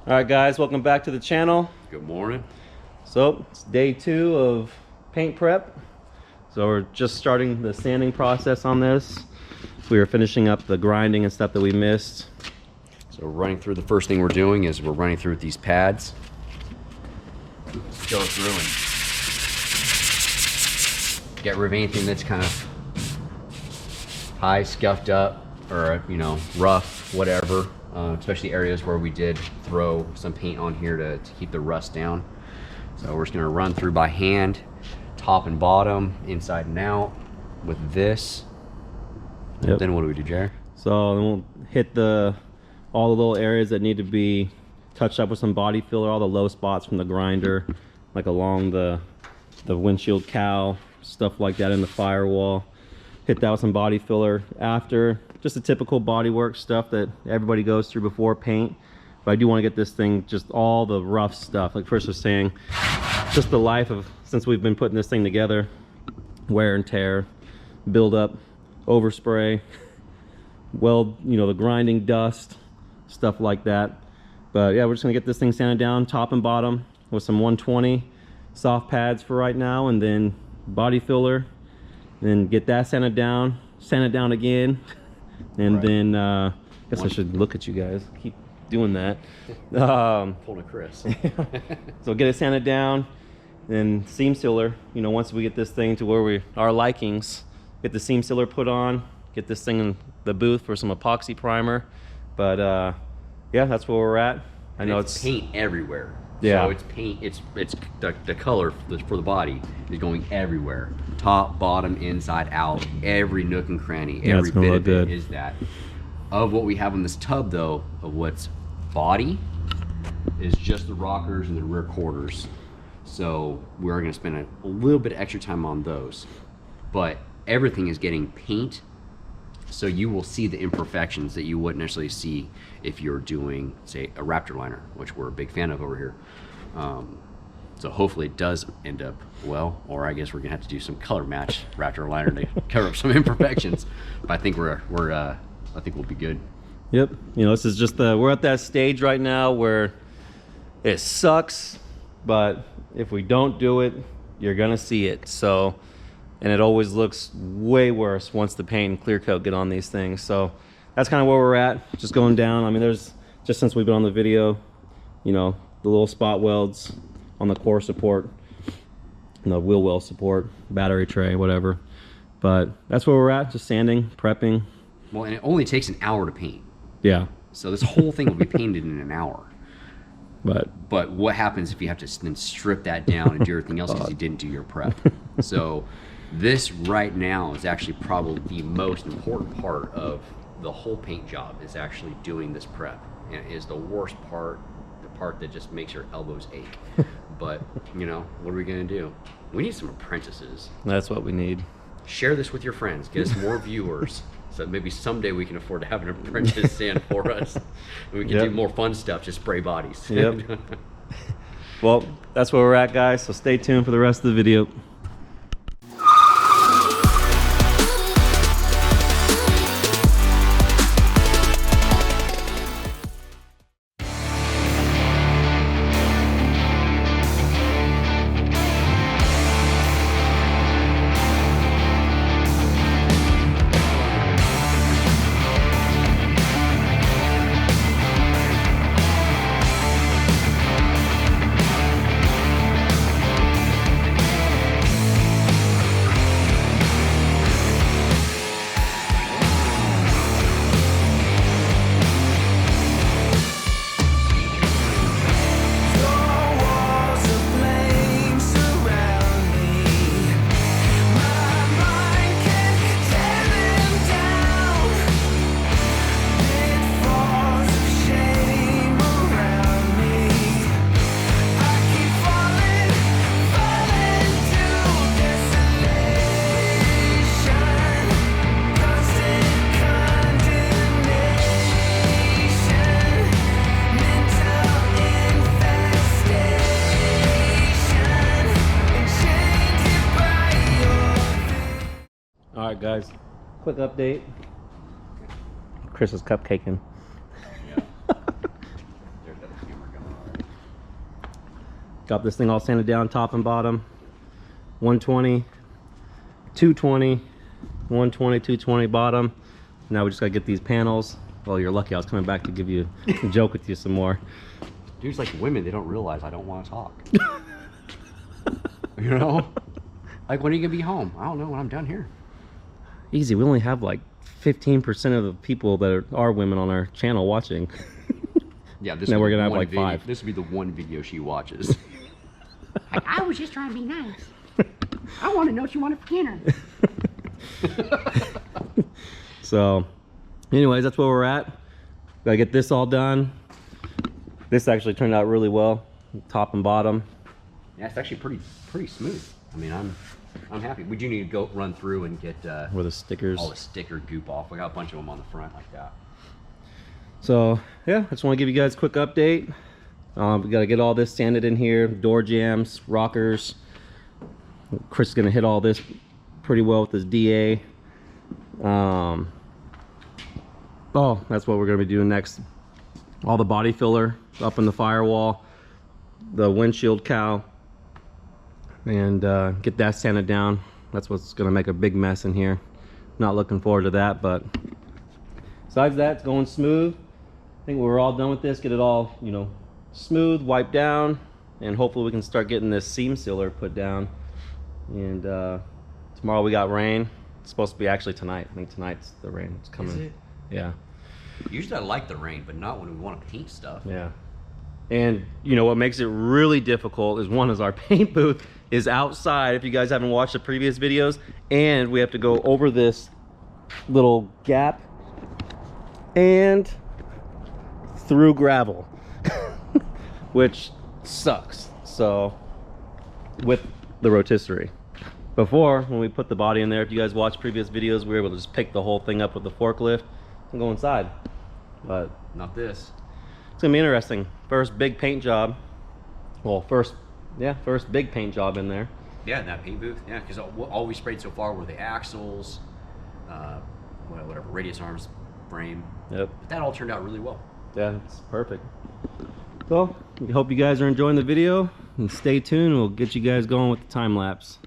All right, guys, welcome back to the channel. Good morning. So it's day 2 of paint prep. So we're just starting the sanding process on this. We were finishing up the grinding and stuff that we missed. So running through, the first thing we're doing is we're running through these pads. Let's go through and get rid of anything that's kind of high, scuffed up, or rough, whatever. Especially areas where we did throw some paint on here to keep the rust down. So we're just gonna run through by hand, top and bottom, inside and out with this. Yep. Then what do we do, Jared? So then we'll hit all the little areas that need to be touched up with some body filler, all the low spots from the grinder, like along the windshield cowl, stuff like that in the firewall. Hit that with some body filler after. Just the typical bodywork stuff that everybody goes through before paint. But I do want to get this thing, just all the rough stuff, like Chris was saying, just the life of, since we've been putting this thing together, wear and tear, build up, overspray, the grinding dust, stuff like that. But yeah, we're just gonna get this thing sanded down top and bottom with some 120 soft pads for right now, and then body filler, then get that sanded down again, and right. Then I guess I should look at you guys, keep doing that. Pulling a Chris. So get it sanded down, then seam sealer. Once we get this thing to where our likings, get the seam sealer put on, get this thing in the booth for some epoxy primer. But yeah, that's where we're at. I know it's paint everywhere. Yeah. So it's paint. It's the color for the body is going everywhere. Top, bottom, inside, out, every nook and cranny. Yeah, every bit of it is that. Of what we have in this tub, though, of what's body, is just the rockers and the rear quarters. So we're going to spend a little bit of extra time on those. But everything is getting paint, so you will see the imperfections that you wouldn't necessarily see if you're doing, say, a Raptor liner, which we're a big fan of over here. So hopefully it does end up well, or I guess we're gonna have to do some color match Raptor liner to cover up some imperfections. But I think I think we'll be good. Yep. This is just we're at that stage right now where it sucks, but if we don't do it, you're gonna see it. So, and it always looks way worse once the paint and clear coat get on these things. So that's kind of where we're at, just going down. I mean, there's, just since we've been on the video, the little spot welds on the core support, the wheel well support, battery tray, whatever. But that's where we're at, just sanding, prepping. Well, and it only takes an hour to paint. Yeah. So this whole thing will be painted in an hour. But what happens if you have to then strip that down and do everything else because you didn't do your prep? So this right now is actually probably the most important part of the whole paint job, is actually doing this prep. And it is the worst part, the part that just makes your elbows ache. But, what are we going to do? We need some apprentices. That's what we need. Share this with your friends. Get us more viewers. So maybe someday we can afford to have an apprentice sand for us. And we can do more fun stuff, just spray bodies. Yep. Well, that's where we're at, guys. So stay tuned for the rest of the video. All right, guys, quick update. Chris is cupcaking. Yeah. There's that camera going. Got this thing all sanded down top and bottom. 120, 220, 120, 220 bottom. Now we just gotta get these panels. Well, you're lucky I was coming back to give you a joke with you some more. Dudes like women, they don't realize I don't want to talk. You know? Like, when are you gonna be home? I don't know, when I'm done here. Easy, we only have like 15% of the people that are women on our channel watching. Yeah, this now would we're be gonna have one like video, 5. This would be the one video she watches. Like, I was just trying to be nice. I want to know what you wanted for dinner. So, anyways, that's where we're at. Gotta get this all done. This actually turned out really well, top and bottom. Yeah, it's actually pretty smooth. I mean, I'm happy. We do need to go run through and get Where the stickers. all the sticker goop off. We got a bunch of them on the front like that. So yeah, I just want to give you guys a quick update. We got to get all this sanded in here, door jambs, rockers. Chris is going to hit all this pretty well with his DA. Oh, that's what we're going to be doing next. All the body filler up in the firewall, the windshield cowl, and get that sanded down. That's what's going to make a big mess in here. Not looking forward to that, but besides that, it's going smooth. I think we're all done with this. Get it all, you know, smooth, wiped down, and hopefully we can start getting this seam sealer put down. And tomorrow we got rain. It's supposed to be actually tonight. I think tonight's the rain. It's coming. Is it? Yeah. Usually I like the rain, but not when we want to paint stuff. Yeah. And you know what makes it really difficult is one is our paint booth is outside. If you guys haven't watched the previous videos, and we have to go over this little gap and through gravel, which sucks. So with the rotisserie, before when we put the body in there, if you guys watch previous videos, we were able to just pick the whole thing up with the forklift and go inside. But Not this. it's gonna be interesting. First big paint job. Well, first big paint job in there. Yeah, in that paint booth. Yeah, because all we sprayed so far were the axles, whatever, radius arms, frame. Yep. But that all turned out really well. Yeah, it's perfect. So, we hope you guys are enjoying the video, and stay tuned. We'll get you guys going with the time lapse.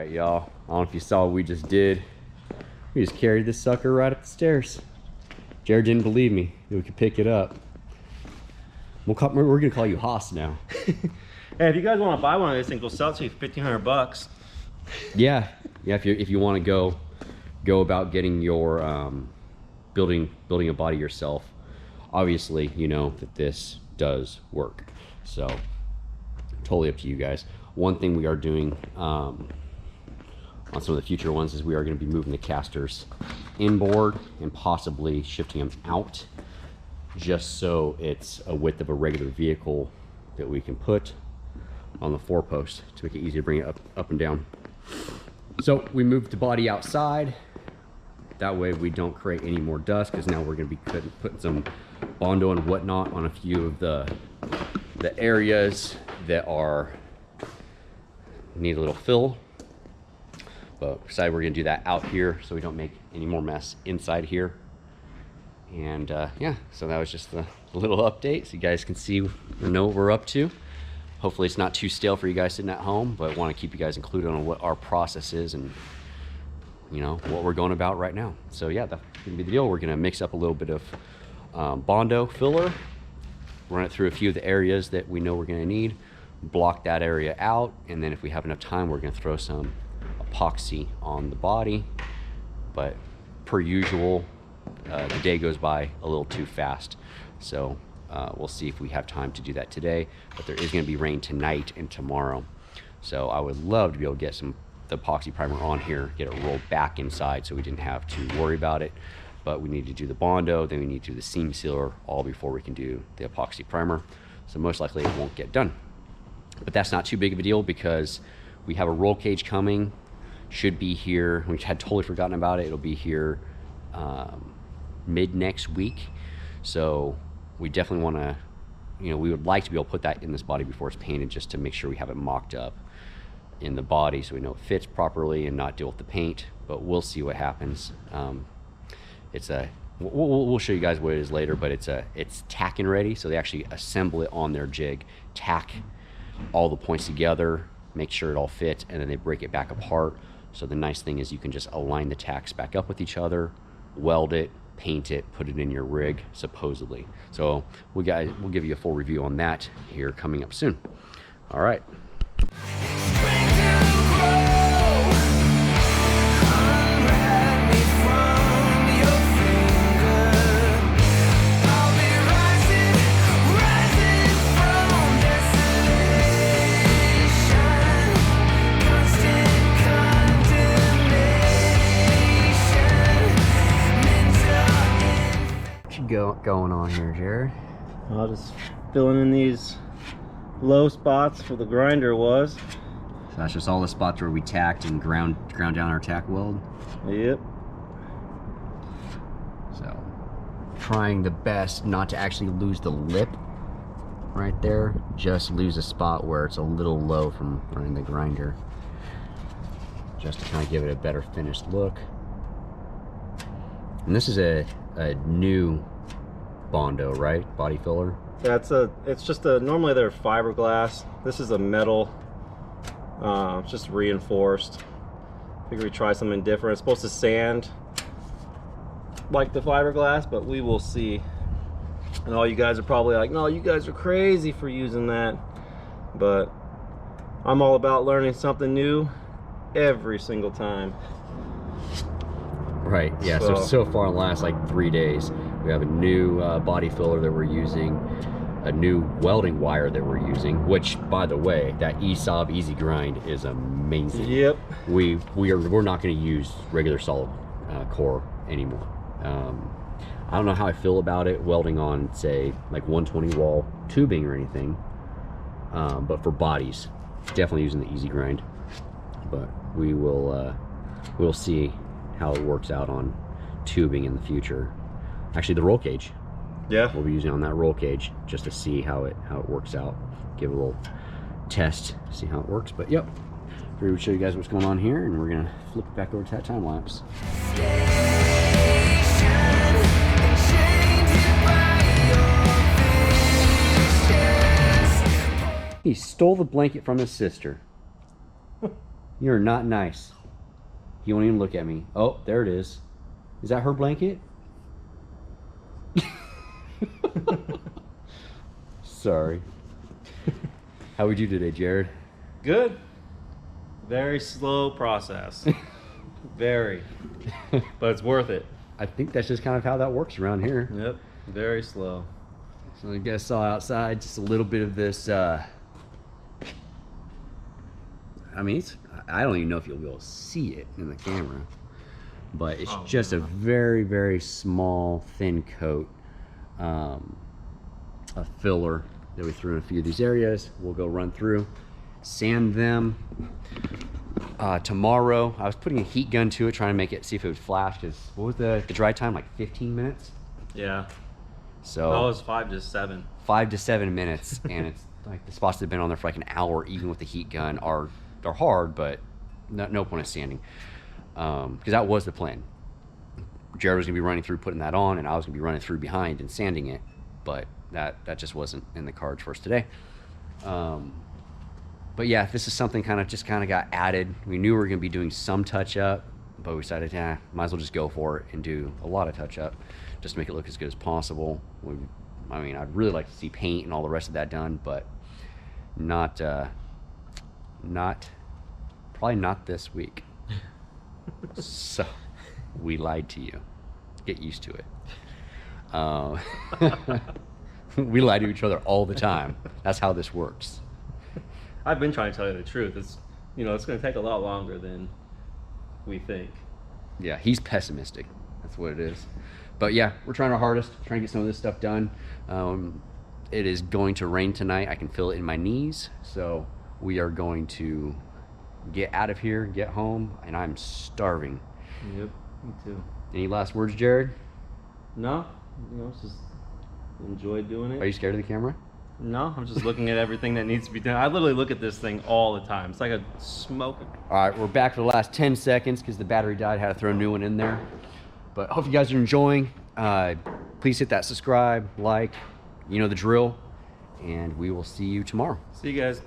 Y'all, I don't know if you saw what we just did. We just carried this sucker right up the stairs. Jared didn't believe me that we could pick it up. We're gonna call you Haas now. Hey, if you guys want to buy one of these things, we'll sell it to you for $1,500. Yeah, if you want to go about getting your building a body yourself. Obviously, you know that this does work, so totally up to you guys. One thing we are doing on some of the future ones is we are going to be moving the casters inboard and possibly shifting them out, just so it's a width of a regular vehicle that we can put on the 4-post to make it easy to bring it up and down. So we moved the body outside. That way we don't create any more dust, because now we're going to be putting some Bondo and whatnot on a few of the areas that need a little fill. But we decided we're going to do that out here so we don't make any more mess inside here. And yeah, so that was just the little update so you guys can see or know what we're up to. Hopefully it's not too stale for you guys sitting at home, but want to keep you guys included on what our process is and, you know, what we're going about right now. So yeah, that's going to be the deal. We're going to mix up a little bit of Bondo filler, run it through a few of the areas that we know we're going to need, block that area out, and then if we have enough time, we're going to throw some epoxy on the body. But per usual, the day goes by a little too fast, so we'll see if we have time to do that today. But there is going to be rain tonight and tomorrow, so I would love to be able to get the epoxy primer on here, get it rolled back inside so we didn't have to worry about it. But we need to do the Bondo, then we need to do the seam sealer all before we can do the epoxy primer, so most likely it won't get done. But that's not too big of a deal, because We have a roll cage coming, should be here. We had totally forgotten about it. It'll be here mid next week. So we definitely want to, you know, we would like to be able to put that in this body before it's painted, just to make sure we have it mocked up in the body so we know it fits properly and not deal with the paint. But we'll see what happens. It's a, we'll show you guys what it is later, but it's tacking ready. So they actually assemble it on their jig, tack all the points together, make sure it all fits, and then they break it back apart. So the nice thing is you can just align the tacks back up with each other, weld it, paint it, put it in your rig, supposedly. So we'll give you a full review on that here coming up soon. All right. Going on here, Jared? I'll just filling in these low spots where the grinder was. So that's just all the spots where we tacked and ground down our tack weld. Yep. So trying the best not to actually lose the lip right there, just lose a spot where it's a little low from running the grinder, just to kind of give it a better finished look. And this is a new Bondo, right? Body filler. It's just normally they're fiberglass. This is a metal. It's just reinforced. Figure we try something different. It's supposed to sand like the fiberglass, but we will see. And all you guys are probably like, no, you guys are crazy for using that. But I'm all about learning something new every single time. Right, yeah, so far in the last like 3 days, we have a new body filler that we're using, a new welding wire that we're using, which, by the way, that ESOB Easy Grind is amazing. Yep. We're not going to use regular solid core anymore. I don't know how I feel about it welding on, say, like 120 wall tubing or anything, but for bodies, definitely using the Easy Grind. But we'll see how it works out on tubing in the future. Actually, the roll cage. Yeah. We'll be using on that roll cage just to see how it works out. Give a little test, see how it works. But yep, we're gonna show you guys what's going on here, and we're gonna flip it back over to that time lapse. He stole the blanket from his sister. You're not nice. He won't even look at me. Oh, there it is. Is that her blanket? Sorry. How we do today, Jared? Good. Very slow process. Very. But it's worth it. I think that's just kind of how that works around here. Yep. Very slow. So you guys saw outside just a little bit of this. I mean, I don't even know if you'll be able to see it in the camera, but it's just a very, very small, thin coat, a filler that we threw in a few of these areas. We'll go run through, sand them. Tomorrow, I was putting a heat gun to it, trying to make it, see if it would flash, because what was the dry time, like 15 minutes? Yeah. So it was 5 to 7. 5 to 7 minutes, and it's like the spots that have been on there for like an hour, even with the heat gun, they're hard, but no point in sanding, because that was the plan. Jared was gonna be running through putting that on, and I was gonna be running through behind and sanding it, but that just wasn't in the cards for us today. But yeah, this is something kind of got added. We knew we were gonna be doing some touch up, but we decided, might as well just go for it and do a lot of touch up just to make it look as good as possible. I mean, I'd really like to see paint and all the rest of that done, but probably not this week. So we lied to you. Get used to it. We lie to each other all the time. That's how this works. I've been trying to tell you the truth. It's going to take a lot longer than we think. Yeah, he's pessimistic. That's what it is. But yeah, we're trying our hardest, trying to get some of this stuff done. It is going to rain tonight. I can feel it in my knees. So we are going to get out of here, get home, and I'm starving. Yep, me too. Any last words, Jared? No, just enjoy doing it. Are you scared of the camera? No, I'm just looking at everything that needs to be done. I literally look at this thing all the time. It's like a smoke. All right, we're back for the last 10 seconds because the battery died. Had to throw a new one in there. But hope you guys are enjoying. Please hit that subscribe, like, you know the drill, and we will see you tomorrow. See you guys.